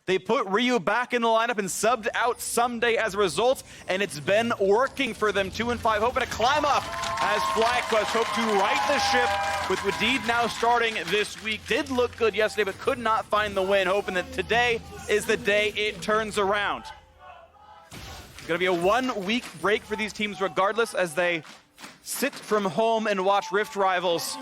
They put Ryu back in the lineup and subbed out Someday as a result, and it's been working for them. 2-5, hoping to climb up as FlyQuest hope to right the ship with Wadid now starting this week. Did look good yesterday, but could not find the win, hoping that today is the day it turns around. It's going to be a 1 week break for these teams regardless as they sit from home and watch Rift Rivals.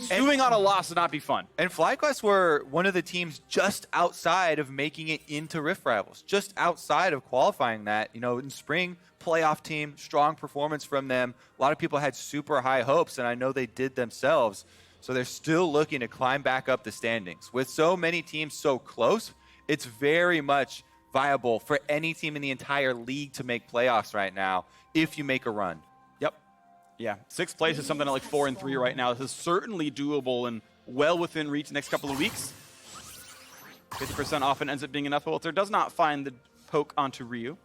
Stewing on a loss would not be fun. And FlyQuest were one of the teams just outside of making it into Rift Rivals, just outside of qualifying that. You know, in spring, playoff team, strong performance from them. A lot of people had super high hopes, and I know they did themselves. So they're still looking to climb back up the standings. With so many teams so close, it's very much viable for any team in the entire league to make playoffs right now if you make a run. Yeah, 6th place is something like 4-3 right now. This is certainly doable and well within reach next couple of weeks. 50% often ends up being enough. Pobelter does not find the poke onto Ryu.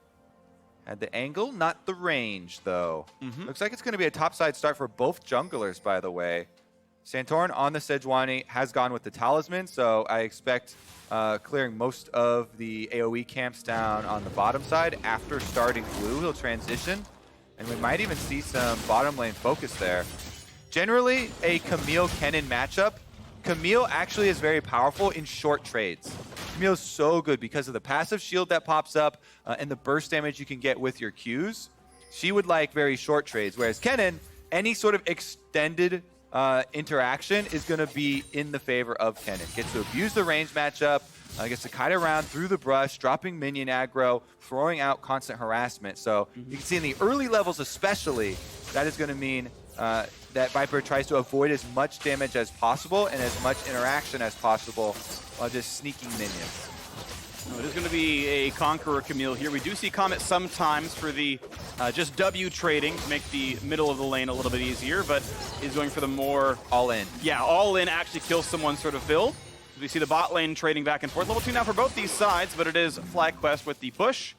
Had the angle, not the range, though. Looks like it's going to be a topside start for both junglers, by the way. Santorin on the Sejuani has gone with the Talisman, so I expect clearing most of the AoE camps down on the bottom side. After starting blue, he'll transition. And we might even see some bottom lane focus there. Generally, a Camille Kennen matchup, Camille actually is very powerful in short trades. Camille's so good because of the passive shield that pops up and the burst damage you can get with your Qs. She would like very short trades, whereas Kennen, any sort of extended interaction is going to be in the favor of Kennen. Gets to abuse the range matchup, gets to kite around through the brush, dropping minion aggro, throwing out constant harassment. So you can see in the early levels especially, that is going to mean that Viper tries to avoid as much damage as possible and as much interaction as possible while just sneaking minions. No, it is going to be a Conqueror Camille here. We do see Comet sometimes for the just W trading to make the middle of the lane a little bit easier, but he's going for the more... All in. Yeah, all in, actually kill someone sort of build. We see the bot lane trading back and forth. Level 2 now for both these sides, but it is FlyQuest with the push.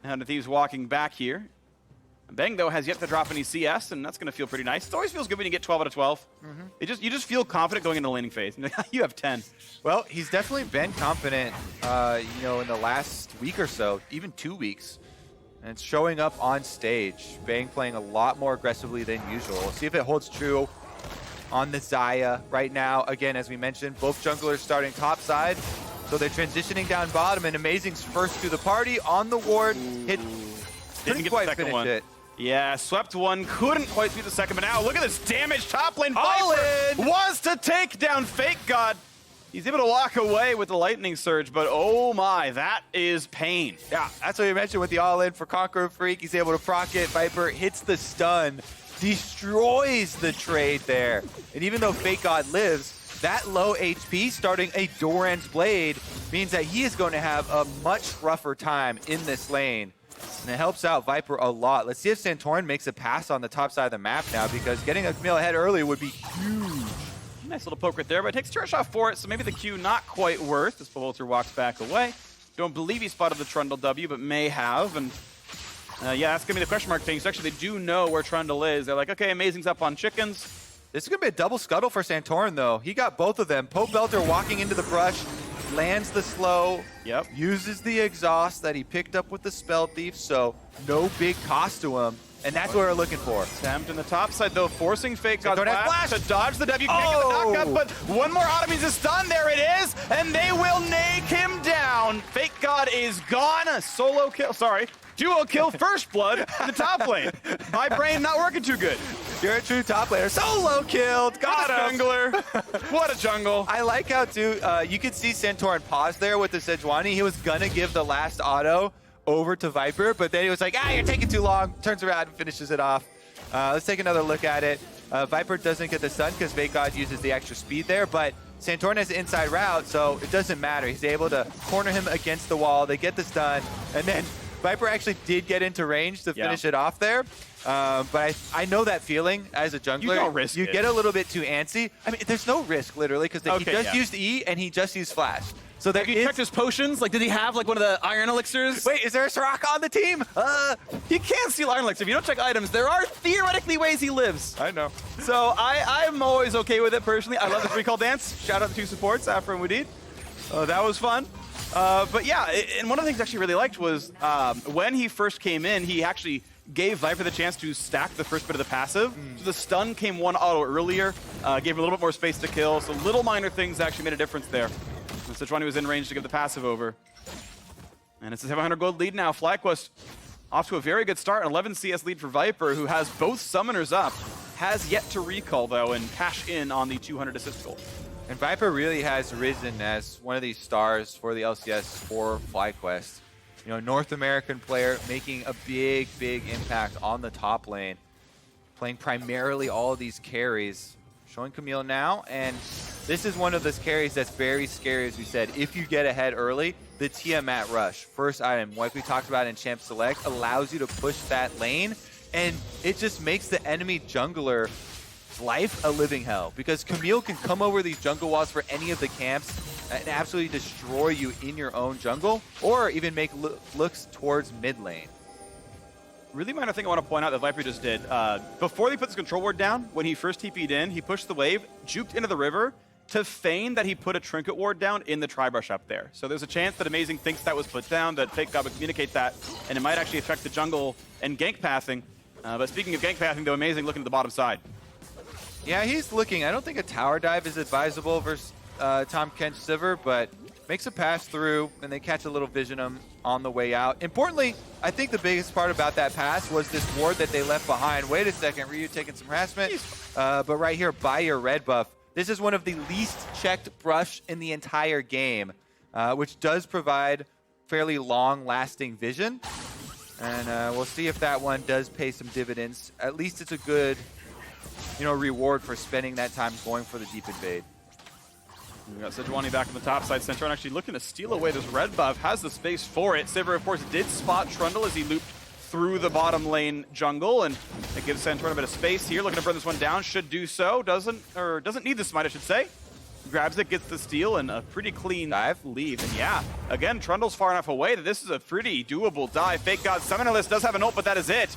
And the Thieves walking back here. Bang, though, has yet to drop any CS, and that's going to feel pretty nice. It always feels good when you get 12 out of 12. You just feel confident going into the laning phase. You have 10. Well, he's definitely been confident, you know, in the last week or so, even 2 weeks. And it's showing up on stage. Bang playing a lot more aggressively than usual. We'll see if it holds true on the Xayah right now. Again, as we mentioned, both junglers starting top side. So they're transitioning down bottom, and Amazing's first to the party on the ward. Hit, couldn't quite finish it. Yeah, swept one, couldn't quite beat the second, but now look at this damage. Top lane All Viper in. was to take down FakeGod. He's able to walk away with the lightning surge, but oh my, that is pain. Yeah, that's what you mentioned with the all-in for Conqueror Freak. He's able to proc it. Viper hits the stun, destroys the trade there. And even though FakeGod lives, that low HP starting a Doran's Blade means that he is going to have a much rougher time in this lane. And it helps out Viper a lot. Let's see if Santorin makes a pass on the top side of the map now, because getting a Camille ahead early would be huge. Nice little poke right there, but it takes Cherish off for it, so maybe the Q not quite worth as Pobelter walks back away. Don't believe he spotted the Trundle W, but may have. And yeah, that's going to be the question mark thing. So actually, they do know where Trundle is. They're like, okay, Amazing's up on chickens. This is going to be a double scuttle for Santorin, though. He got both of them. Pobelter walking into the brush, lands the slow, uses the exhaust that he picked up with the Spell Thief, so no big cost to him. And that's what we're looking for. Stamped in the top side, though, forcing FakeGod flash to dodge the W, can't get the knockup, but one more auto means a stun. There it is, and they will nake him down. FakeGod is gone. A solo kill, sorry. Duo kill, first blood in the top lane. My brain not working too good. You're a true top laner. Solo killed. Got him. Jungler. What a jungle. I like how, too, you could see Santorin pause there with the Sejuani. He was going to give the last auto over to Viper, but then he was like, you're taking too long. Turns around and finishes it off. Let's take another look at it. Viper doesn't get the stun because FakeGod uses the extra speed there, but Santorin has the inside route, so it doesn't matter. He's able to corner him against the wall. They get the stun, and then Viper actually did get into range to finish it off there. But I know that feeling as a jungler. You don't risk it. Get a little bit too antsy. I mean, there's no risk, literally, because he just used E and he just used Flash. So have you checked his potions? Like, did he have like one of the iron elixirs? Wait, is there a Soraka on the team? He can't steal iron elixir. If you don't check items, there are theoretically ways he lives. I know. So I'm always okay with it personally. I love the recall dance. Shout out to 2 supports, Aphromoo and Wadid. That was fun. But yeah, and one of the things I actually really liked was when he first came in, he actually gave Viper the chance to stack the first bit of the passive. So the stun came one auto earlier, gave him a little bit more space to kill. So little minor things actually made a difference there. And Sejuani was in range to give the passive over. And it's a 700 gold lead now. FlyQuest off to a very good start. An 11 CS lead for Viper, who has both summoners up. Has yet to recall, though, and cash in on the 200 assist goal. And Viper really has risen as one of these stars for the LCS for FlyQuest. You know, North American player making a big, big impact on the top lane. Playing primarily all of these carries. Showing Camille now, and this is one of those carries that's very scary, as we said. If you get ahead early, the Tiamat Rush, first item, like we talked about in Champ Select, allows you to push that lane, and it just makes the enemy jungler life a living hell, because Camille can come over these jungle walls for any of the camps and absolutely destroy you in your own jungle, or even make looks towards mid lane. Really minor thing I want to point out that Viper just did. Before they put this control ward down, when he first TP'd in, he pushed the wave, juked into the river to feign that he put a trinket ward down in the tri-brush up there. So there's a chance that Amazing thinks that was put down, that FakeGod would communicate that, and it might actually affect the jungle and gank pathing. But speaking of gank pathing, though, Amazing looking at the bottom side. Yeah, he's looking. I don't think a tower dive is advisable versus Tahm, Kench, Sivir, but makes a pass through, and they catch a little Visionum on the way out. Importantly, I think the biggest part about that pass was this ward that they left behind. Wait a second, Ryu taking some harassment. But right here, by your red buff, this is one of the least checked brush in the entire game, which does provide fairly long-lasting vision. And we'll see if that one does pay some dividends. At least it's a good, reward for spending that time going for the deep invade. We got Sejuani back on the top side. Santorin actually looking to steal away this red buff. Has the space for it. Sivir, of course, did spot Trundle as he looped through the bottom lane jungle, and it gives Santorin a bit of space here. Looking to burn this one down. Should do so. Doesn't need the smite, I should say. Grabs it, gets the steal, and a pretty clean dive leave. And yeah, again, Trundle's far enough away that this is a pretty doable dive. FakeGod Summonerless does have an ult, but that is it.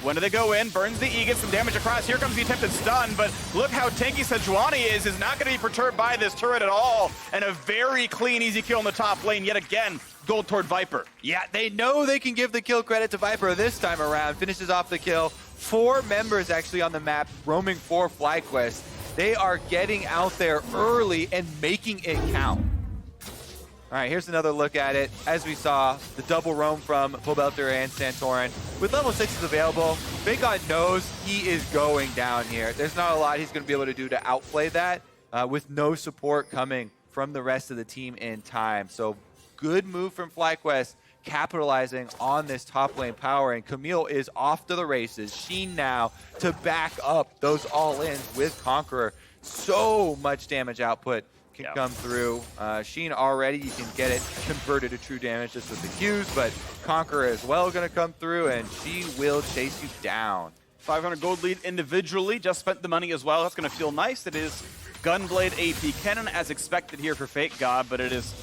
When do they go in? Burns the E, gets some damage across. Here comes the attempted stun, but look how tanky Sejuani is not going to be perturbed by this turret at all. And a very clean, easy kill in the top lane yet again. Gold toward Viper. Yeah, they know they can give the kill credit to Viper this time around. Finishes off the kill. 4 members actually on the map roaming for FlyQuest. They are getting out there early and making it count. All right, here's another look at it. As we saw, the double roam from Pobelter and Santorin. With level 6s available, FakeGod knows he is going down here. There's not a lot he's going to be able to do to outplay that with no support coming from the rest of the team in time. So good move from FlyQuest, capitalizing on this top lane power. And Camille is off to the races. Sheen now to back up those all-ins with Conqueror. So much damage output can come through. Sheen already, you can get it converted to true damage just with the Qs, but Conqueror as well going to come through, and she will chase you down. 500 gold lead individually, just spent the money as well. That's going to feel nice. It is Gunblade AP Kennen as expected here for FakeGod, but it is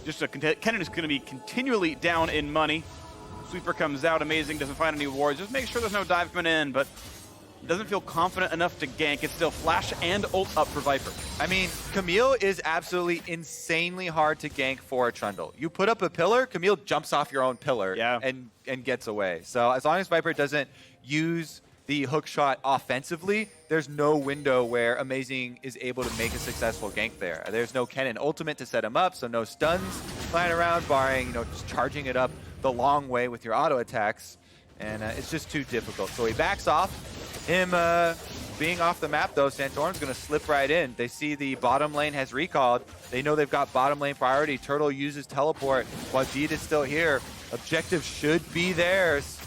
just Kennen is going to be continually down in money. Sweeper comes out, Amazing, doesn't find any wards. Just make sure there's no dive coming in, but doesn't feel confident enough to gank. It's still flash and ult up for Viper. I mean, Camille is absolutely insanely hard to gank for a Trundle. You put up a pillar, Camille jumps off your own pillar and gets away. So as long as Viper doesn't use the hook shot offensively, there's no window where Amazing is able to make a successful gank there. There's no Kennen ultimate to set him up, so no stuns flying around, barring just charging it up the long way with your auto attacks. And it's just too difficult. So he backs off. Him being off the map, though, Santorin's going to slip right in. They see the bottom lane has recalled. They know they've got bottom lane priority. Turtle uses teleport. Wadid is still here. Objective should be theirs.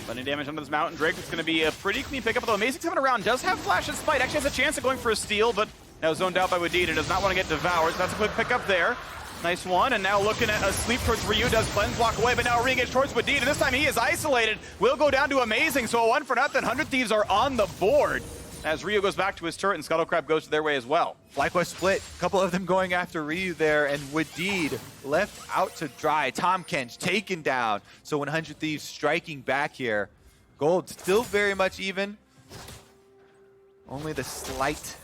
Plenty of damage under this mountain. Drake is going to be a pretty clean pickup, although Amazing coming around does have flash and smite. Actually has a chance of going for a steal, but now zoned out by Wadid and does not want to get devoured. So that's a quick pickup there. Nice one, and now looking at a sleep towards Ryu, does cleanse block away, but now re-engage towards Wadid, and this time he is isolated. Will go down to Amazing, so a 1-0. 100 Thieves are on the board as Ryu goes back to his turret and Scuttlecrab goes their way as well. FlyQuest split, a couple of them going after Ryu there, and Wadid left out to dry. Tahm, Kench taken down, so 100 Thieves striking back here. Gold still very much even. Only the slight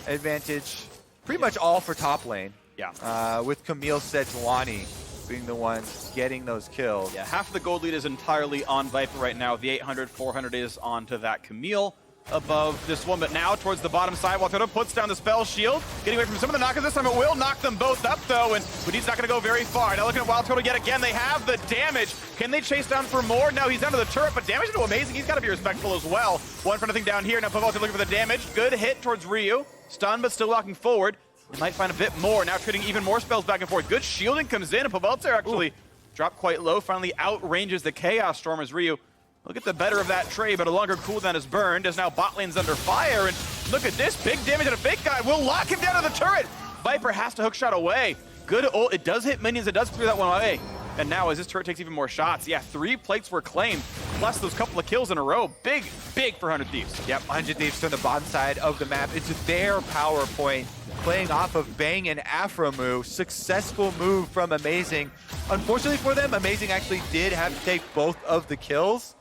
advantage, pretty much all for top lane. Yeah. With Camille Sejuani being the one getting those kills. Yeah, half of the gold lead is entirely on Viper right now. The 800, 400 is onto that Camille above this one, but now towards the bottom side, WildTurtle puts down the spell shield, getting away from some of the knockers this time. It will knock them both up though, and Wadid's not going to go very far. Now looking at WildTurtle yet again, they have the damage. Can they chase down for more? No, he's down to the turret, but damage into Amazing. He's got to be respectful as well. One for nothing down here. Now Pobelter looking for the damage. Good hit towards Ryu. Stunned, but still walking forward. We might find a bit more. Now trading even more spells back and forth. Good shielding comes in, and Pobelter actually dropped quite low. Finally outranges the Chaos Storm as Ryu will get the better of that trade, but a longer cooldown is burned as now bot lane's under fire. And look at this, big damage and a FakeGod will lock him down to the turret. Viper has to hookshot away. Good ult, it does hit minions, it does clear that one away. And now as this turret takes even more shots, yeah, 3 plates were claimed, plus those couple of kills in a row. Big, big for 100 Thieves. Yep, 100 Thieves from the bottom side of the map. It's their power point, playing off of Bang and Aphromoo. Successful move from Amazing. Unfortunately for them, Amazing actually did have to take both of the kills.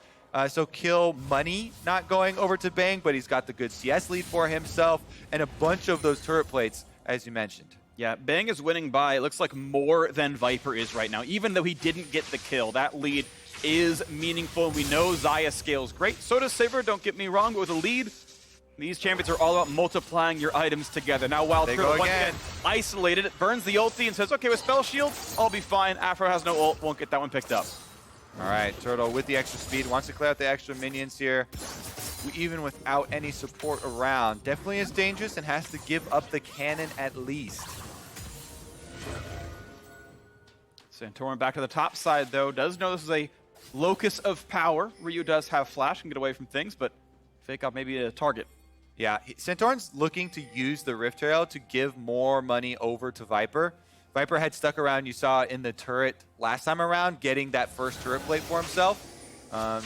So kill money not going over to Bang, but he's got the good CS lead for himself and a bunch of those turret plates, as you mentioned. Yeah, Bang is winning by, it looks like, more than Viper is right now. Even though he didn't get the kill, that lead is meaningful, and we know Xayah scales great. So does Sivir, don't get me wrong, but with a lead, these champions are all about multiplying your items together. Now WildTurtle once again isolated, it burns the ulti and says, okay, with spell shield, I'll be fine. Aphro has no ult, won't get that one picked up. All right, Turtle with the extra speed, wants to clear out the extra minions here. Even without any support around, definitely is dangerous and has to give up the cannon at least. Santorin back to the top side, though. Does know this is a locus of power. Ryu does have flash, can get away from things, but FakeGod maybe a target. Yeah, Santorin's looking to use the Rift Trail to give more money over to Viper. Viper had stuck around, you saw in the turret last time around, getting that first turret plate for himself,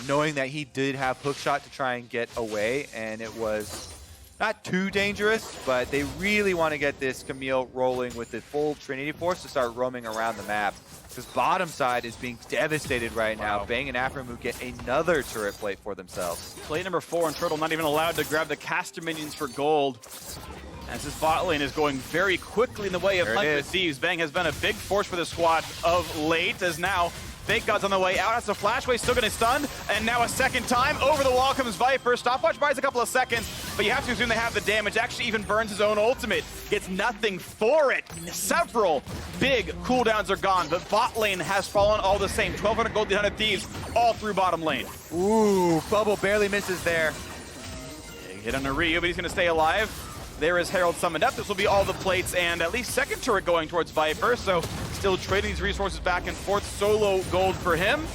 knowing that he did have hookshot to try and get away, and it was not too dangerous, but they really want to get this Camille rolling with the full Trinity Force to start roaming around the map. Because bottom side is being devastated right now. Bang and Aphromoo get another turret plate for themselves. Plate number 4, and Turtle not even allowed to grab the caster minions for gold. As this bot lane is going very quickly in the way of 100 Thieves. Bang has been a big force for the squad of late, as now FakeGod's on the way out. Has a flash away, still getting stunned, and now a second time. Over the wall comes Viper. Stopwatch buys a couple of seconds, but you have to assume they have the damage. Actually even burns his own ultimate. Gets nothing for it. Several big cooldowns are gone, but bot lane has fallen all the same. 1,200 gold, 100 Thieves, all through bottom lane. Ooh, Bubble barely misses there. Big hit on a Ryu, but he's going to stay alive. There is Herald summoned up. This will be all the plates and at least second turret going towards Viper. So still trading these resources back and forth. Solo gold for him.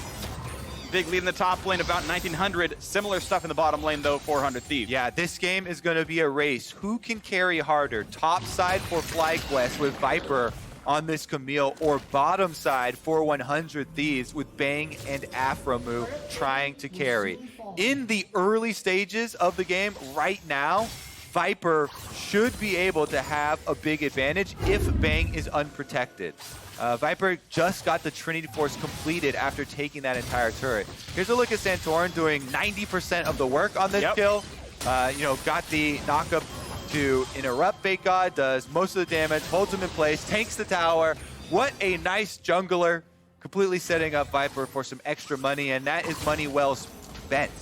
Big lead in the top lane, about 1,900. Similar stuff in the bottom lane, though, 400 Thieves. Yeah, this game is going to be a race. Who can carry harder? Top side for FlyQuest with Viper on this Camille, or bottom side for 100 Thieves with Bang and Aphromoo trying to carry. In the early stages of the game right now, Viper should be able to have a big advantage if Bang is unprotected. Viper just got the Trinity Force completed after taking that entire turret. Here's a look at Santorin doing 90% of the work on this kill. Got the knockup to interrupt FakeGod, does most of the damage, holds him in place, tanks the tower. What a nice jungler, completely setting up Viper for some extra money, and that is money well spent.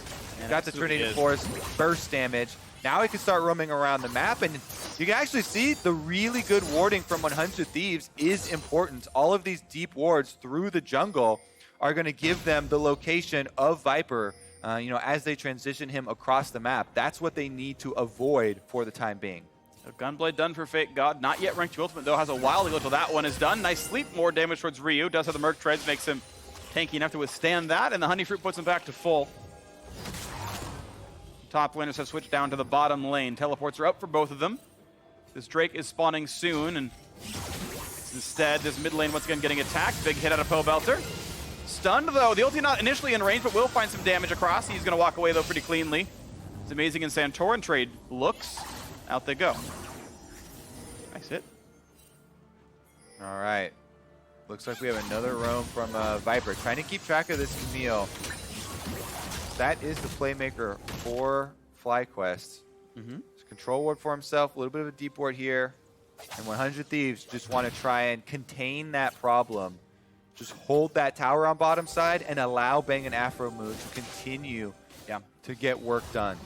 Got the Trinity Force, burst damage. Now he can start roaming around the map, and you can actually see the really good warding from 100 Thieves is important. All of these deep wards through the jungle are going to give them the location of Viper, as they transition him across the map. That's what they need to avoid for the time being. So Gunblade done for FakeGod. Not yet ranked to ultimate, though. Has a while to go till that one is done. Nice sleep, more damage towards Ryu. Does have the Merc Treads, makes him tanky enough to withstand that, and the Honey Fruit puts him back to full. Top laners have switched down to the bottom lane. Teleports are up for both of them. This Drake is spawning soon, and instead, this mid lane once again getting attacked. Big hit out of Pobelter. Stunned, though. The ulti not initially in range, but will find some damage across. He's going to walk away, though, pretty cleanly. It's amazing in Santorin trade looks. Out they go. Nice hit. All right. Looks like we have another roam from Viper. Trying to keep track of this Camille. That is the playmaker for FlyQuest. Control ward for himself. A little bit of a deep ward here. And 100 Thieves just want to try and contain that problem. Just hold that tower on bottom side and allow Bang and Aphromoo to continue to get work done.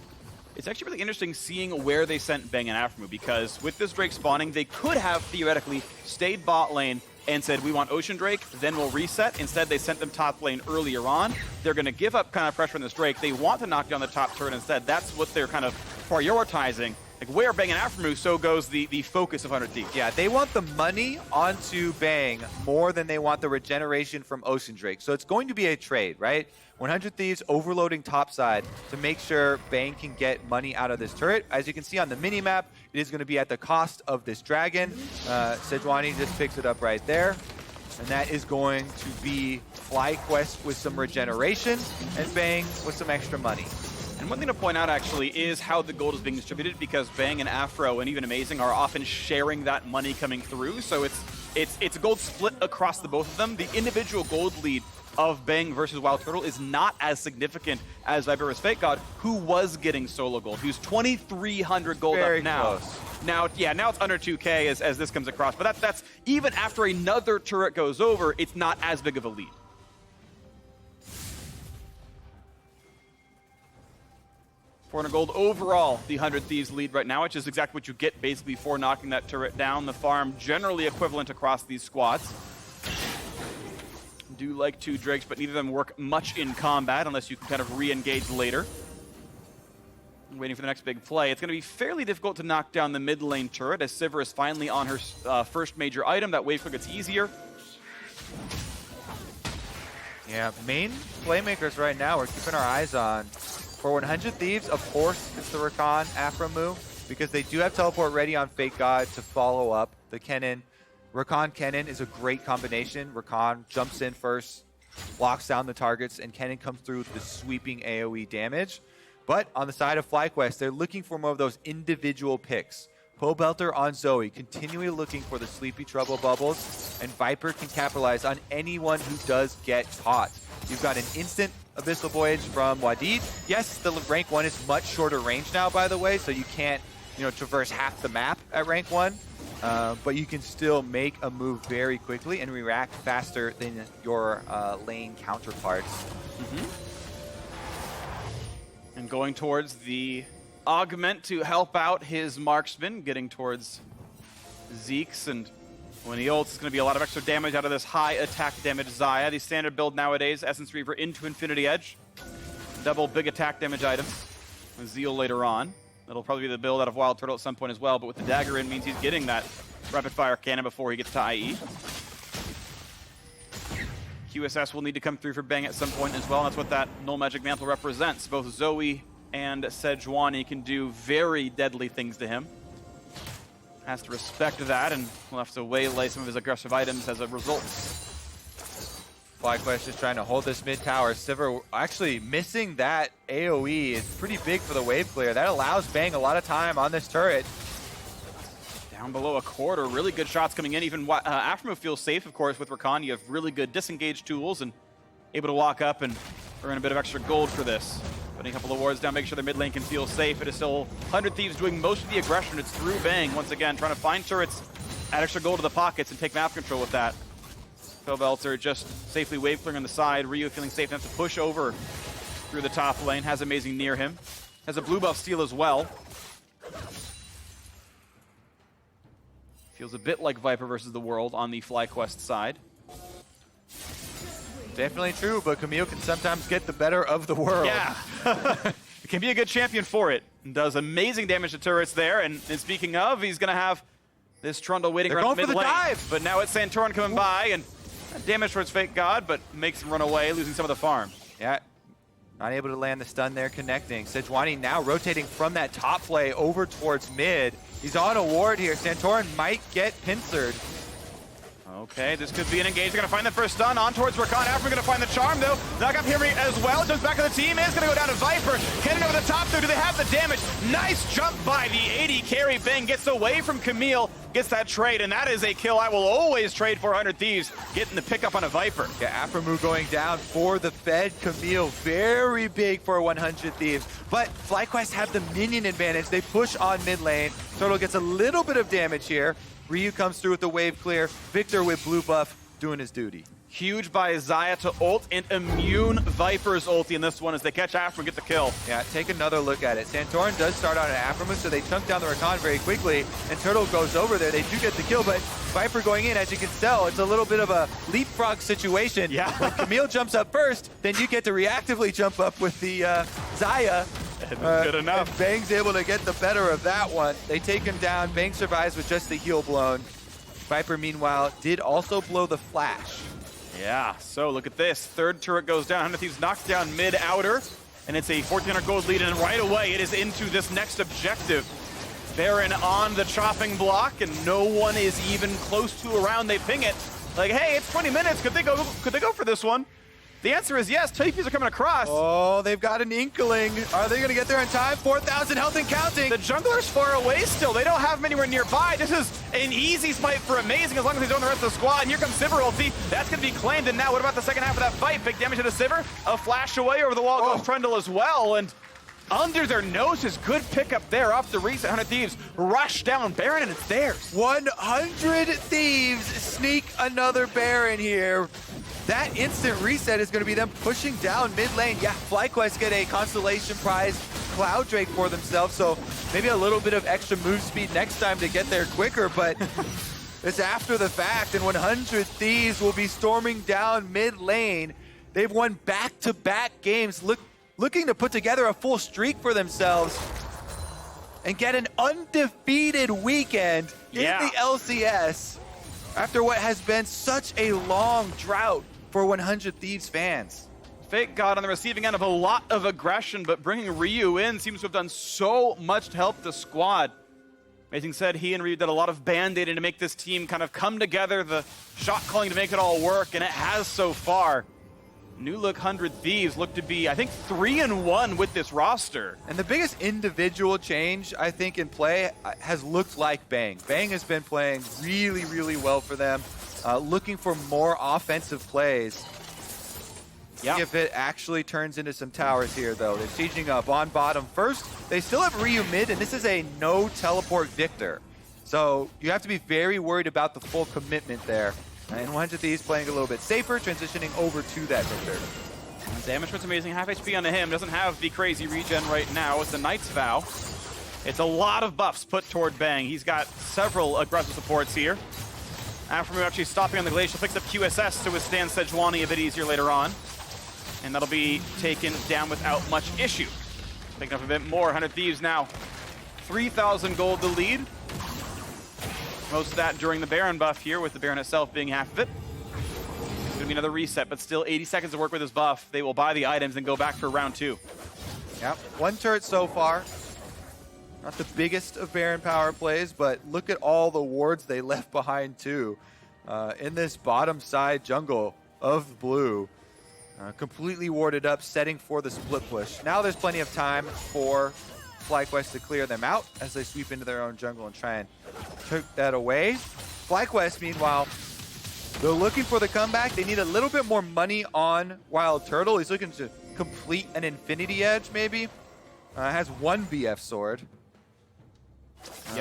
It's actually really interesting seeing where they sent Bang and Aphromoo, because with this Drake spawning, they could have theoretically stayed bot lane and said, we want Ocean Drake, then we'll reset. Instead, they sent them top lane earlier on. They're going to give up kind of pressure on this Drake. They want to knock down the top turret instead. That's what they're kind of prioritizing. Like, where Bang and Aphromoo, so goes the focus of 100 Thieves. Yeah, they want the money onto Bang more than they want the regeneration from Ocean Drake. So it's going to be a trade, right? 100 Thieves overloading topside to make sure Bang can get money out of this turret. As you can see on the minimap, it is going to be at the cost of this dragon. Sejuani just picks it up right there. And that is going to be FlyQuest with some regeneration and Bang with some extra money. And one thing to point out, actually, is how the gold is being distributed, because Bang and Aphro and even Amazing are often sharing that money coming through. So it's a gold split across the both of them. The individual gold lead of Bang versus WildTurtle is not as significant as Viper versus FakeGod, who was getting solo gold, who's 2,300 gold Very up now. close. Now it's under 2K as this comes across. But that's even after another turret goes over, it's not as big of a lead. 400 gold overall, the 100 Thieves lead right now, which is exactly what you get basically for knocking that turret down. The farm generally equivalent across these squads. Do like 2 Drakes, but neither of them work much in combat unless you can kind of re-engage later. Waiting for the next big play. It's going to be fairly difficult to knock down the mid lane turret as Sivir is finally on her first major item. That wave click gets easier. Yeah, main playmakers right now we're keeping our eyes on. For 100 Thieves, of course, it's the Rakan Aphromoo, because they do have teleport ready on FakeGod to follow up the Kennen. Rakan Kennen is a great combination. Rakan jumps in first, locks down the targets, and Kennen comes through with the sweeping AoE damage. But on the side of FlyQuest, they're looking for more of those individual picks. Pobelter on Zoe, continually looking for the Sleepy Trouble bubbles, and Viper can capitalize on anyone who does get caught. You've got an instant Abyssal Voyage from Wadid. Yes, the rank 1 is much shorter range now, by the way, so you can't, traverse half the map at rank 1. But you can still make a move very quickly and react faster than your lane counterparts. And going towards the augment to help out his marksman, getting towards Zeke's, and when he ults, it's going to be a lot of extra damage out of this high attack damage Xayah. The standard build nowadays, Essence Reaver into Infinity Edge. Double big attack damage items. Zeal later on. That'll probably be the build out of WildTurtle at some point as well, but with the dagger in means he's getting that rapid fire cannon before he gets to IE. QSS will need to come through for Bang at some point as well, and that's what that Null Magic Mantle represents. Both Zoe and Sejuani can do very deadly things to him. Has to respect that, and will have to waylay some of his aggressive items as a result. FlyQuest is trying to hold this mid tower. Sivir actually missing that AoE is pretty big for the wave clear. That allows Bang a lot of time on this turret. Down below a quarter, really good shots coming in. Even Aphromoo feels safe, of course, with Rakan. You have really good disengage tools and able to walk up and earn a bit of extra gold for this. Putting a couple of wards down, make sure the mid lane can feel safe. It is still 100 Thieves doing most of the aggression. It's through Bang, once again, trying to find turrets, add extra gold to the pockets, and take map control with that. Pobelter just safely wave clearing on the side. Ryu feeling safe enough to push over through the top lane. Has Amazing near him. Has a blue buff steal as well. Feels a bit like Viper versus the World on the FlyQuest side. Definitely true, but Camille can sometimes get the better of the world. Yeah. It can be a good champion for it. And does amazing damage to turrets there. And speaking of, he's going to have this Trundle waiting around mid lane. They're going for the dive. But now it's Santorin coming by, and damage towards FakeGod, but makes him run away, losing some of the farm. Yeah. Not able to land the stun there, connecting. Sejuani now rotating from that top play over towards mid. He's on a ward here. Santorin might get pincered. Okay, this could be an engage. They're going to find the first stun on towards Rakan. Aphromoo going to find the charm, though. Knock up here as well. Jumps back to the team. Is going to go down to Viper. Heading over the top, though. Do they have the damage? Nice jump by the 80 carry. Bang gets away from Camille. Gets that trade, and that is a kill I will always trade for 100 Thieves. Getting the pickup on a Viper. Yeah, Aphromoo going down for the Fed. Camille, very big for 100 Thieves. But FlyQuest have the minion advantage. They push on mid lane. Turtle gets a little bit of damage here. Ryu comes through with the wave clear. Viktor with blue buff doing his duty. Huge by Xayah to ult and immune Viper's ulti in this one as they catch Aphromoo and get the kill. Yeah, take another look at it. Santorin does start out at Aphromoo, so they chunk down the Rakan very quickly, and Turtle goes over there. They do get the kill, but Viper going in, as you can tell, it's a little bit of a leapfrog situation. Yeah. When Camille jumps up first, then you get to reactively jump up with the Xayah. Good enough. And Bang's able to get the better of that one. They take him down. Bang survives with just the heal blown. Viper, meanwhile, did also blow the flash. Yeah, so look at this. Third turret goes down. 100 Thieves knocks down mid-outer, and it's a 1,400 gold lead, and right away it is into this next objective. Baron on the chopping block, and no one is even close to around. They ping it like, hey, it's 20 minutes. Could they go for this one? The answer is yes. Thieves are coming across. Oh, they've got an inkling. Are they going to get there in time? 4,000 health and counting. The jungler's far away still. They don't have him anywhere nearby. This is an easy smite for Amazing as long as he's on the rest of the squad. And here comes Sivir ulti. That's going to be claimed. And now what about the second half of that fight? Big damage to the Sivir. A flash away over the wall goes Trundle as well. And under their noses, good pickup there off the reset. 100 Thieves rush down Baron, and it's theirs. 100 Thieves sneak another Baron here. That instant reset is going to be them pushing down mid lane. Yeah, FlyQuest get a constellation prize Cloud Drake for themselves, so maybe a little bit of extra move speed next time to get there quicker, but it's after the fact, and 100 Thieves will be storming down mid lane. They've won back-to-back games, looking to put together a full streak for themselves and get an undefeated weekend in the LCS after what has been such a long drought for 100 Thieves fans. FakeGod on the receiving end of a lot of aggression, but bringing Ryu in seems to have done so much to help the squad. Amazing said he and Ryu did a lot of band-aiding to make this team kind of come together, the shot calling to make it all work, and it has so far. New look 100 Thieves look to be, I think, 3-1 with this roster. And the biggest individual change, I think, in play has looked like Bang. Bang has been playing really, really well for them, looking for more offensive plays. Yeah. See if it actually turns into some towers here, though. They're sieging up on bottom first. They still have Ryu mid, and this is a no teleport Viktor. So you have to be very worried about the full commitment there. And 100 Thieves playing a little bit safer, transitioning over to that Viktor. Damage was amazing. Half HP onto him. Doesn't have the crazy regen right now. It's the Knight's Vow. It's a lot of buffs put toward Bang. He's got several aggressive supports here. Aphromoo actually stopping on the Glacial, picks up QSS to withstand Sejuani a bit easier later on. And that'll be taken down without much issue. Picking up a bit more. 100 Thieves now 3,000 gold to lead. Most of that during the Baron buff here, with the Baron itself being half of it. It's gonna be another reset, but still 80 seconds to work with his buff. They will buy the items and go back for round 2. Yep, one turret so far. Not the biggest of Baron power plays, but look at all the wards they left behind too. In this bottom side jungle of blue. Completely warded up, setting for the split push. Now there's plenty of time for FlyQuest to clear them out as they sweep into their own jungle and try and take that away. FlyQuest, meanwhile, they're looking for the comeback. They need a little bit more money on WildTurtle. He's looking to complete an Infinity Edge, maybe. Has one BF sword.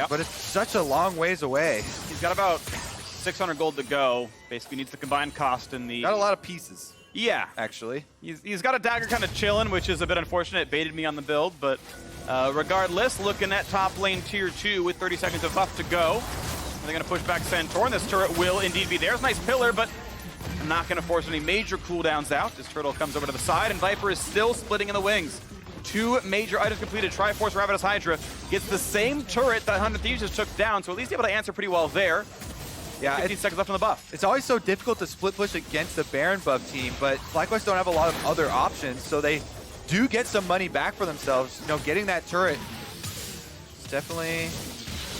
But it's such a long ways away. He's got about 600 gold to go. Basically needs the combined cost and the... Got a lot of pieces. Yeah. Actually. He's got a dagger kind of chilling, which is a bit unfortunate. It baited me on the build, but regardless, looking at top lane tier 2 with 30 seconds of buff to go. They're going to push back Santorin. This turret will indeed be there. It's a nice pillar, but I'm not going to force any major cooldowns out. This turtle comes over to the side, and Viper is still splitting in the wings. 2 major items completed. Triforce Ravenous Hydra gets the same turret that 100 Thieves just took down, so at least able to answer pretty well there. Yeah, 15 seconds left on the buff. It's always so difficult to split push against the Baron buff team, but FlyQuest don't have a lot of other options, so they do get some money back for themselves. You know, getting that turret is definitely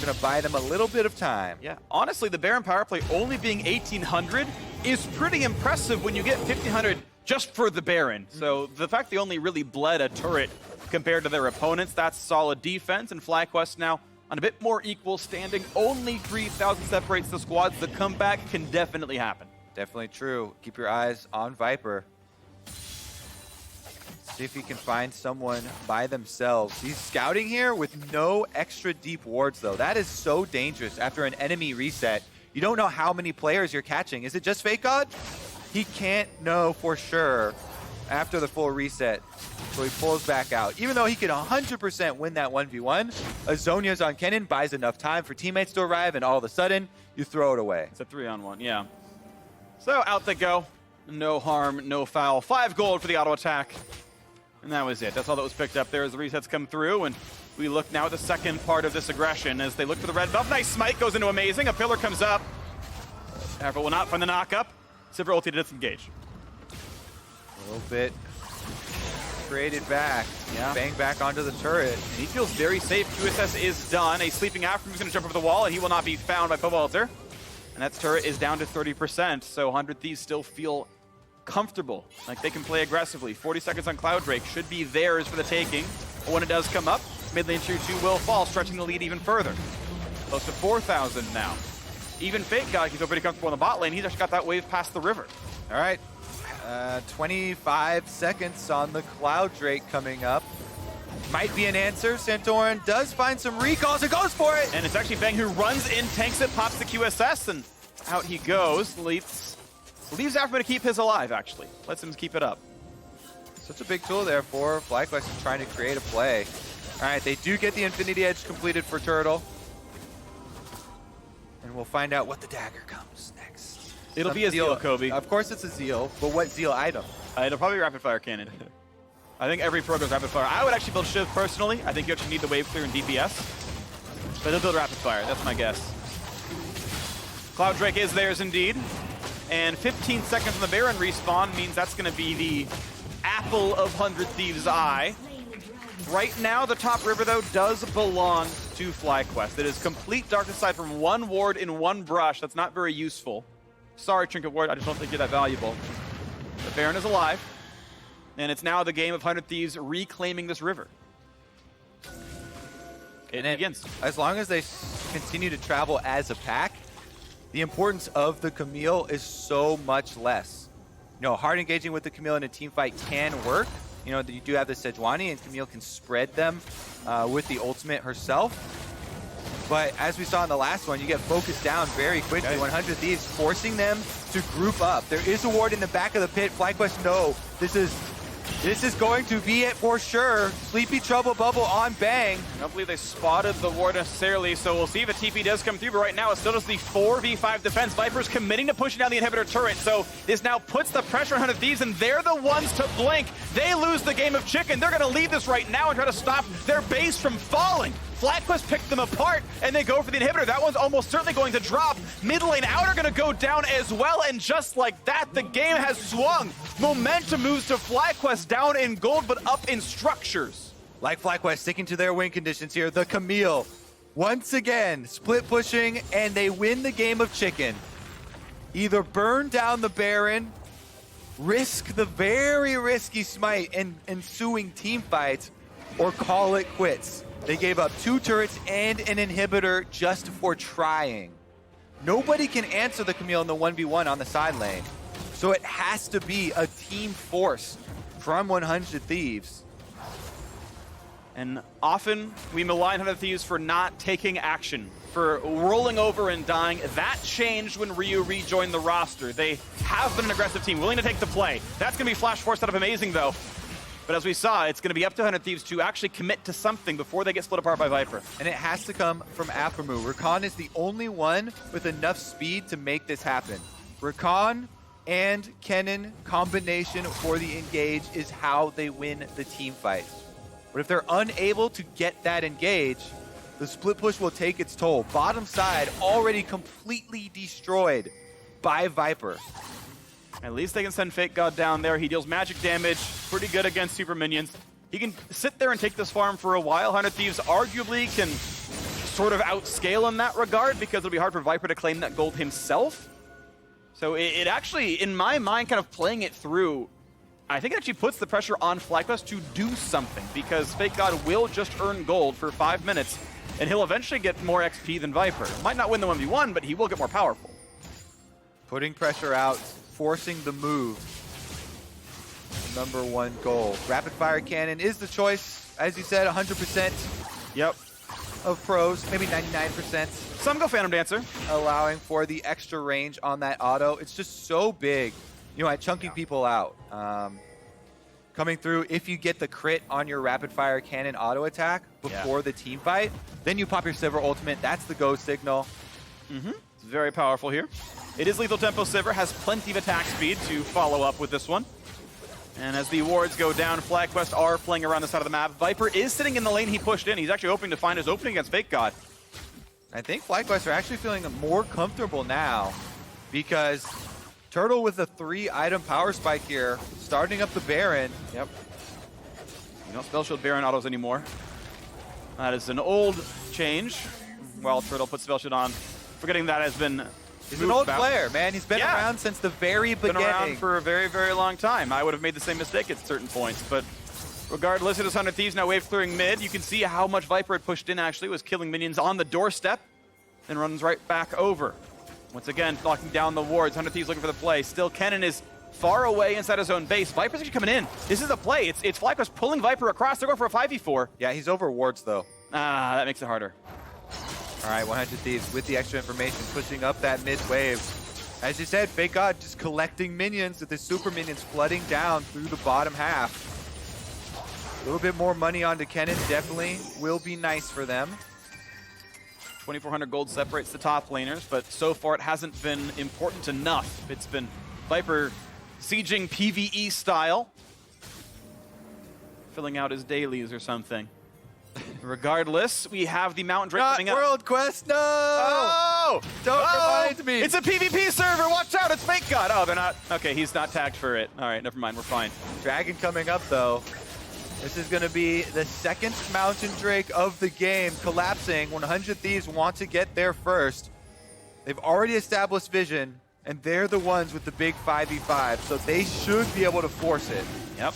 going to buy them a little bit of time. Yeah, honestly, the Baron power play only being 1,800 is pretty impressive when you get 1,500 just for the Baron. So the fact they only really bled a turret compared to their opponents, that's solid defense, and FlyQuest now on a bit more equal standing. Only 3,000 separates the squads. The comeback can definitely happen. Definitely true. Keep your eyes on Viper. See if he can find someone by themselves. He's scouting here with no extra deep wards, though. That is so dangerous after an enemy reset. You don't know how many players you're catching. Is it just FakeGod? He can't know for sure after the full reset. So he pulls back out. Even though he can 100% win that 1v1, a Zhonya's on Kennen buys enough time for teammates to arrive, and all of a sudden, you throw it away. It's a 3-on-1, yeah. So out they go. No harm, no foul. 5 gold for the auto attack. And that was it. That's all that was picked up there as the resets come through. And we look now at the second part of this aggression as they look for the red buff. Nice smite goes into amazing. A pillar comes up. Aphromoo will not find the knock-up. Sivir ulti to disengage. A little bit created back. Yeah. Bang back onto the turret. And he feels very safe. QSS is done. A sleeping Aphromoo is going to jump over the wall, and he will not be found by Pobelter. And that turret is down to 30%. So 100 Thieves still feel comfortable, like they can play aggressively. 40 seconds on Cloud Drake should be theirs for the taking. But when it does come up, mid lane tier 2 will fall, stretching the lead even further. Close to 4,000 now. Even FakeGod, he's pretty comfortable in the bot lane. He's actually got that wave past the river. All right, 25 seconds on the Cloud Drake coming up. Might be an answer. Santorin does find some recalls and goes for it. And it's actually Bang who runs in, tanks it, pops the QSS, and out he goes. Leaves Aphromoo to keep his alive, actually. Lets him keep it up. Such a big tool there for FlyQuest trying to create a play. All right, they do get the Infinity Edge completed for Turtle. And we'll find out what the dagger comes next. It'll be a Zeal, Kobe. Of course it's a Zeal, but what Zeal item? It'll probably be Rapid Fire Cannon. I think every pro goes Rapid Fire. I would actually build Shiv personally. I think you actually need the wave clear and DPS. But he'll build Rapid Fire, that's my guess. Cloud Drake is theirs indeed. And 15 seconds on the Baron respawn means that's going to be the apple of 100 Thieves' eye. Right now, the top river, though, does belong to FlyQuest. It is complete darkness side from one ward in one brush. That's not very useful. Sorry, Trinket Ward, I just don't think you're that valuable. The Baron is alive. And it's now the game of 100 Thieves reclaiming this river. It begins. As long as they continue to travel as a pack, the importance of the Camille is so much less. You know, hard engaging with the Camille in a team fight can work. You know, you do have the Sejuani, and Camille can spread them with the ultimate herself. But as we saw in the last one, you get focused down very quickly. 100 Thieves forcing them to group up. There is a ward in the back of the pit. FlyQuest know this is going to be it for sure. Sleepy Trouble Bubble on Bang. I don't believe they spotted the ward necessarily, so we'll see if a TP does come through, but right now it's still just the 4v5 defense. Viper's committing to pushing down the inhibitor turret, so this now puts the pressure on 100 Thieves, and they're the ones to blink. They lose the game of chicken. They're going to leave this right now and try to stop their base from falling. FlyQuest picked them apart, and they go for the inhibitor. That one's almost certainly going to drop. Mid lane out are going to go down as well, and just like that, the game has swung. Momentum moves to FlyQuest down in gold, but up in structures. Like FlyQuest sticking to their win conditions here, the Camille, once again, split pushing, and they win the game of chicken. Either burn down the Baron, risk the very risky smite and ensuing team fight, or call it quits. They gave up 2 turrets and an inhibitor just for trying. Nobody can answer the Camille in the 1v1 on the side lane. So it has to be a team force from 100 Thieves. And often we malign 100 Thieves for not taking action, for rolling over and dying. That changed when Ryu rejoined the roster. They have been an aggressive team, willing to take the play. That's going to be flash forced out of amazing, though. But as we saw, it's going to be up to 100 Thieves to actually commit to something before they get split apart by Viper. And it has to come from Aphromoo. Rakan is the only one with enough speed to make this happen. Rakan and Kennen combination for the engage is how they win the team fight. But if they're unable to get that engage, the split push will take its toll. Bottom side already completely destroyed by Viper. At least they can send FakeGod down there. He deals magic damage, pretty good against super minions. He can sit there and take this farm for a while. 100 Thieves arguably can sort of outscale in that regard because it'll be hard for Viper to claim that gold himself. So it actually, in my mind, kind of playing it through, I think it actually puts the pressure on FlyQuest to do something because FakeGod will just earn gold for 5 minutes and he'll eventually get more XP than Viper. Might not win the 1v1, but he will get more powerful. Putting pressure out, forcing the move. #1 goal. Rapid fire cannon is the choice. As you said, 100% Yep. of pros, maybe 99%. Some go Phantom Dancer. Allowing for the extra range on that auto. It's just so big, you know, at chunking people out. Coming through, if you get the crit on your rapid fire cannon auto attack before the team fight, then you pop your Sivir ultimate. That's the go signal. It's very powerful here. It is lethal tempo. Sivir has plenty of attack speed to follow up with this one. And as the wards go down, FlyQuest are playing around the side of the map. Viper is sitting in the lane he pushed in. He's actually hoping to find his opening against FakeGod. I think FlyQuest are actually feeling more comfortable now because Turtle with a 3-item power spike here, starting up the Baron. Yep. You don't spell shield Baron autos anymore. That is an old change. WildTurtle puts spell shield on, forgetting that has been He's an old player, man. He's been around since the very beginning. Been around for a very, very long time. I would have made the same mistake at certain points, but regardless, it is 100 Thieves now wave clearing mid. You can see how much Viper had pushed in, actually, was killing minions on the doorstep, then runs right back over. Once again, knocking down the wards. 100 Thieves looking for the play. Still, Kennen is far away inside his own base. Viper's actually coming in. This is the play. It's FlyQuest pulling Viper across. They're going for a 5v4. Yeah, he's over wards, though. Ah, that makes it harder. All right, 100 Thieves with the extra information, pushing up that mid wave. As you said, FakeGod just collecting minions with his super minions flooding down through the bottom half. A little bit more money onto Kennen definitely will be nice for them. 2,400 gold separates the top laners, but so far it hasn't been important enough. It's been Viper sieging PvE style, filling out his dailies or something. Regardless, we have the Mountain Drake coming up. World Quest, no! Oh! Don't remind me! It's a PvP server, watch out, it's FakeGod! Oh, they're not, okay, he's not tagged for it. All right, never mind, we're fine. Dragon coming up, though. This is going to be the second Mountain Drake of the game, collapsing. 100 Thieves want to get there first. They've already established vision, and they're the ones with the big 5v5, so they should be able to force it. Yep,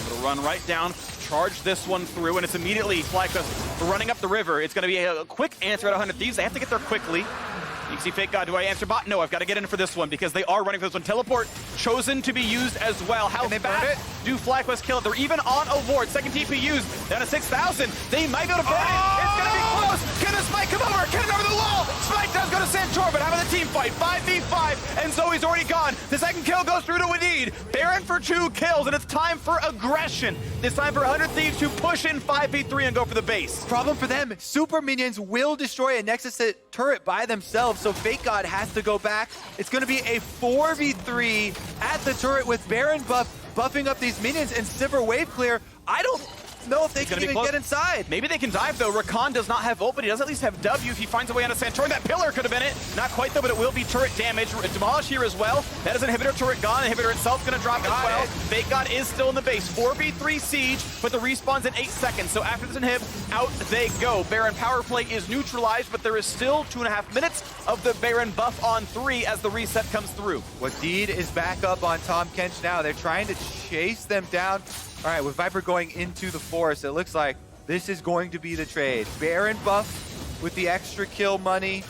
it'll run right down, charge this one through, and it's immediately FlyQuest running up the river. It's going to be a quick answer at 100 Thieves. They have to get there quickly. You can see FakeGod, do I answer bot? No, I've got to get in for this one because they are running for this one. Teleport chosen to be used as well. How fast do FlyQuest kill it? They're even on a ward. Second TP used, down to 6,000. They might be able to burn it. It's going to be close. Can the spike come over? Kennen over the wall. Spike does go to Santorin, but how about the team fight? 5v5, and Zoe's already gone. The second kill goes through to Wadid. Baron for 2 kills, and it's time for aggression. It's time for 100 Thieves to push in 5v3 and go for the base. Problem for them, super minions will destroy a Nexus turret by themselves, so FakeGod has to go back. It's going to be a 4v3 at the turret with Baron buffing up these minions and Sivir wave clear. I don't know if they can even get inside. Maybe they can dive, though. Rakan does not have ult, but he does at least have W if he finds a way onto Santorin. That pillar could have been it. Not quite, though, but it will be turret damage. Demolish here as well. That is an inhibitor turret gone. Inhibitor itself going to drop as well. FakeGod is still in the base. 4v3 siege, but the respawn's in 8 seconds. So after this inhib, out they go. Baron power play is neutralized, but there is still 2.5 minutes of the Baron buff on 3 as the reset comes through. Wadid is back up on Tahm Kench now. They're trying to chase them down. All right, with Viper going into the forest, it looks like this is going to be the trade. Baron buff with the extra kill money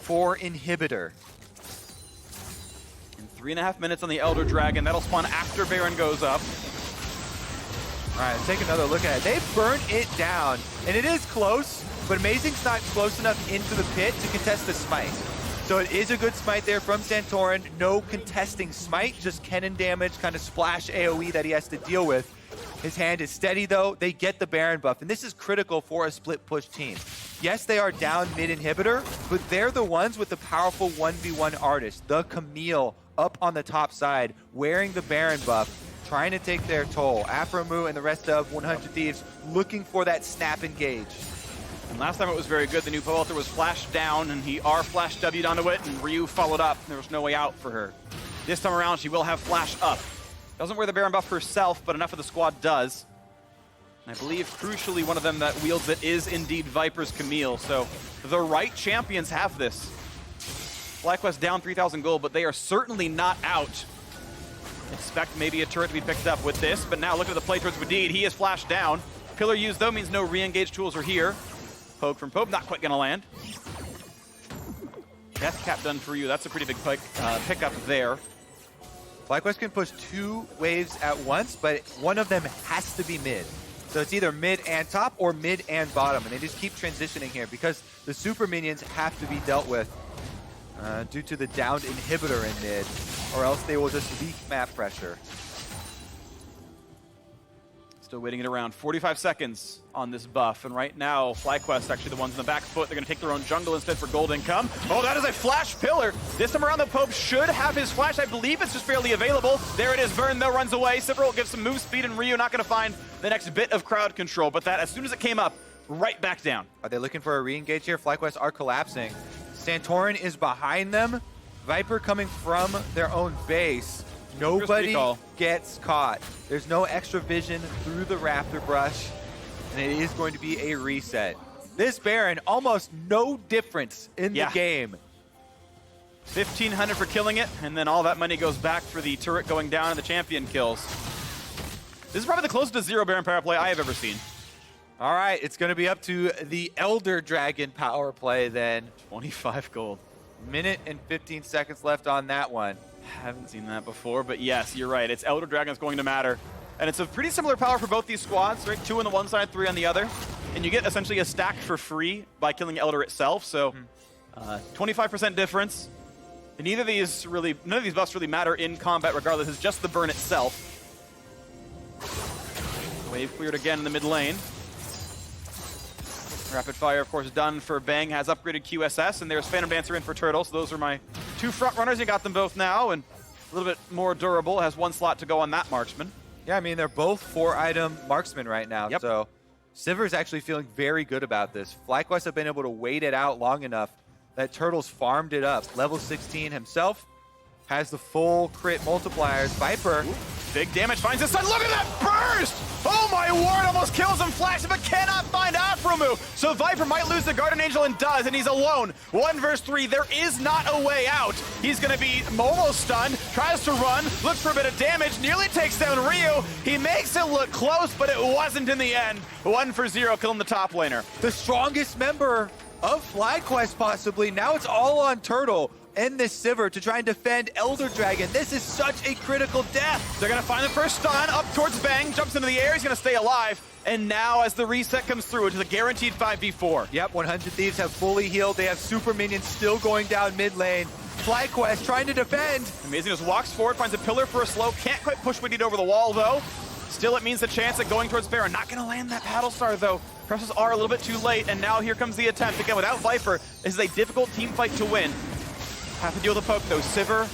for inhibitor. And 3.5 minutes on the Elder Dragon. That'll spawn after Baron goes up. All right, let's take another look at it. They've burnt it down, and it is close, but Amazing's not close enough into the pit to contest the smite. So it is a good smite there from Santorin. No contesting smite, just Kennen damage, kind of splash AoE that he has to deal with. His hand is steady, though. They get the Baron buff, and this is critical for a split push team. Yes, they are down mid-inhibitor, but they're the ones with the powerful 1v1 artist, the Camille, up on the top side, wearing the Baron buff, trying to take their toll. Aphromoo and the rest of 100 Thieves looking for that snap engage. And last time it was very good. The new Pobelter was flashed down, and he flash W'd onto it, and Ryu followed up. There was no way out for her. This time around, she will have flash up. Doesn't wear the Baron buff herself, but enough of the squad does. And I believe, crucially, one of them that wields it is indeed Viper's Camille. So the right champions have this. FlyQuest down 3,000 gold, but they are certainly not out. Expect maybe a turret to be picked up with this, but now look at the play towards Wadid. He is flashed down. Pillar used, though, means no re-engage tools are here. Poke from Pope, not quite going to land. Death cap done for you. That's a pretty big pickup there. FlyQuest can push 2 waves at once, but one of them has to be mid. So it's either mid and top or mid and bottom, and they just keep transitioning here because the super minions have to be dealt with due to the downed inhibitor in mid, or else they will just leak map pressure. Still waiting at around 45 seconds on this buff, and right now, FlyQuest actually the ones in the back foot. They're going to take their own jungle instead for gold income. Oh, that is a flash pillar. This time around, the Pope should have his flash. I believe it's just barely available. There it is. Vern, though, runs away. Sivir will give some move speed, and Ryu not going to find the next bit of crowd control, but that, as soon as it came up, right back down. Are they looking for a re-engage here? FlyQuest are collapsing. Santorin is behind them. Viper coming from their own base. Nobody gets caught. There's no extra vision through the Raptor brush, and it is going to be a reset. This Baron, almost no difference in the game. 1,500 for killing it, and then all that money goes back for the turret going down and the champion kills. This is probably the closest to 0 Baron power play I have ever seen. All right, it's going to be up to the Elder Dragon power play then. 25 gold. Minute and 15 seconds left on that one. Haven't seen that before, but yes, you're right. It's Elder Dragon is going to matter. And it's a pretty similar power for both these squads, right? 2 on the one side, 3 on the other. And you get essentially a stack for free by killing Elder itself. So 25% difference. And none of these buffs really matter in combat regardless. It's just the burn itself. Wave cleared again in the mid lane. Rapid Fire, of course, done for Bang, has upgraded QSS, and there's Phantom Dancer in for Turtle, so those are my 2 front runners. You got them both now, and a little bit more durable, has 1 slot to go on that marksman. Yeah, I mean, they're both 4-item marksmen right now, so Sivir's actually feeling very good about this. FlyQuest have been able to wait it out long enough that Turtle's farmed it up. Level 16 himself has the full crit multipliers. Viper. Ooh, big damage, finds his son. Look at that burst! Oh my word, almost kills him, flashes, but cannot find Aphromoo. So Viper might lose the Guardian Angel and does, and he's alone. 1 versus 3, there is not a way out. He's gonna be almost stunned, tries to run, looks for a bit of damage, nearly takes down Ryu. He makes it look close, but it wasn't in the end. 1 for 0, killing the top laner. The strongest member of FlyQuest possibly. Now it's all on Turtle and this Sivir to try and defend Elder Dragon. This is such a critical death. They're gonna find the first stun, up towards Bang, jumps into the air, he's gonna stay alive. And now as the reset comes through, it is a guaranteed 5v4. Yep, 100 Thieves have fully healed. They have super minions still going down mid lane. FlyQuest trying to defend. Amazing, just walks forward, finds a pillar for a slow, can't quite push Wadid over the wall though. Still, it means the chance at going towards Baron. Not gonna land that Paddle Star though. Presses are a little bit too late, and now here comes the attempt. Again, without Viper, this is a difficult team fight to win. Have to deal with the poke though. Sivir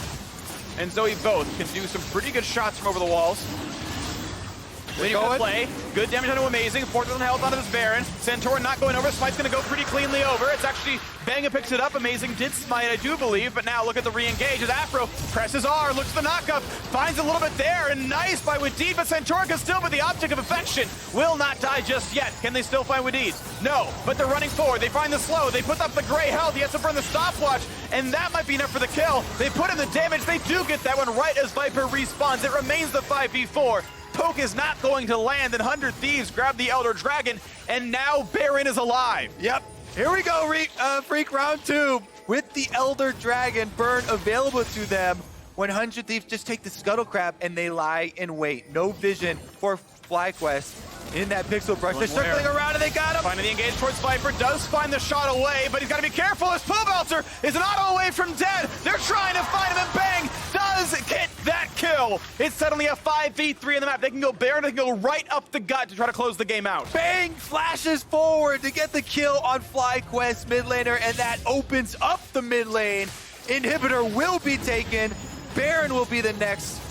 and Zoe both can do some pretty good shots from over the walls. Waiting for the play. Good damage onto Amazing. 4,000 health onto this Baron. Santorin not going over. Smite's going to go pretty cleanly over. It's actually Bang who picks it up. Amazing did smite, I do believe. But now look at the re-engage as Aphro presses R, looks for the knockup, finds a little bit there, and nice by Wadid. But Santorin can still, but the object of affection will not die just yet. Can they still find Wadid? No, but they're running forward. They find the slow. They put up the gray health. He has to burn the stopwatch, and that might be enough for the kill. They put in the damage. They do get that one right as Viper respawns. It remains the 5v4. Poke is not going to land, and 100 Thieves grab the Elder Dragon, and now Baron is alive. Yep, here we go, Freak round 2 with the Elder Dragon burn available to them. 100 Thieves just take the Scuttle Crab, and they lie in wait. No vision for FlyQuest in that pixel brush. They're circling around, and they got him. Finally engaged towards Viper, does find the shot away, but he's got to be careful as Pobelter is an auto away from dead. They're trying to find him, and Bang does get that kill. It's suddenly a 5v3 in the map. They can go Baron, they can go right up the gut to try to close the game out. Bang flashes forward to get the kill on FlyQuest mid laner, and that opens up the mid lane. Inhibitor will be taken. Baron will be the next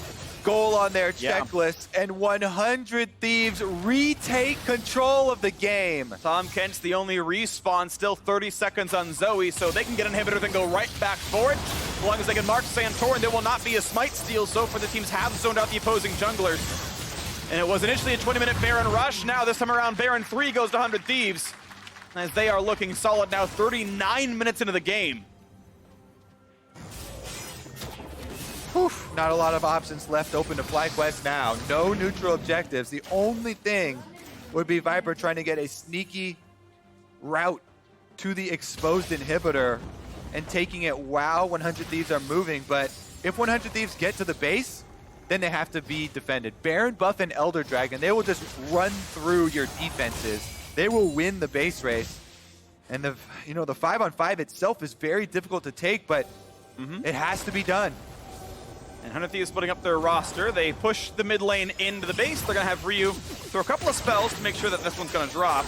goal on their checklist, and 100 Thieves retake control of the game. Tahm Kench, the only respawn, still 30 seconds on Zoe, so they can get Inhibitor, then go right back forward. As long as they can mark Santorin, there will not be a smite steal. So far, the teams have zoned out the opposing junglers. And it was initially a 20-minute Baron rush. Now, this time around, Baron 3 goes to 100 Thieves, as they are looking solid now, 39 minutes into the game. Oof, not a lot of options left open to FlyQuest now. No neutral objectives. The only thing would be Viper trying to get a sneaky route to the exposed inhibitor and taking it while 100 Thieves are moving. But if 100 Thieves get to the base, then they have to be defended. Baron buff and Elder Dragon, they will just run through your defenses. They will win the base race. And the 5-on-5 itself is very difficult to take, but it has to be done. And 100 Thieves splitting up their roster. They push the mid lane into the base. They're going to have Ryu throw a couple of spells to make sure that this one's going to drop.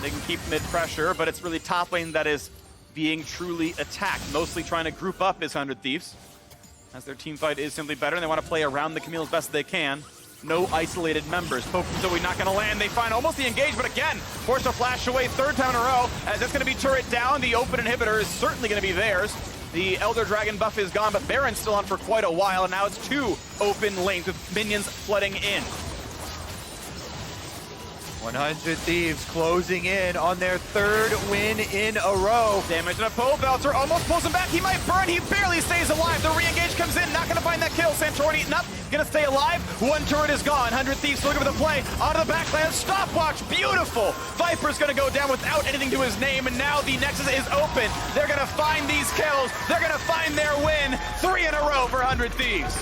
They can keep mid pressure, but it's really top lane that is being truly attacked. Mostly trying to group up is 100 Thieves, as their team fight is simply better, and they want to play around the Camille as best they can. No isolated members. Poke Zoe not going to land. They find almost the engage, but again, forced to flash away third time in a row, as it's going to be turret down. The open inhibitor is certainly going to be theirs. The Elder Dragon buff is gone, but Baron's still on for quite a while, and now it's 2 open lanes with minions flooding in. 100 Thieves closing in on their 3rd win in a row. Damage on a Pobelter, almost pulls him back. He might burn, he barely stays alive. The re-engage comes in, not gonna find that kill. Santorin eaten up, gonna stay alive. 1 turret is gone. 100 Thieves looking for the play. Onto the backland, stopwatch, beautiful. Viper's gonna go down without anything to his name, and now the Nexus is open. They're gonna find these kills. They're gonna find their win. 3 in a row for 100 Thieves.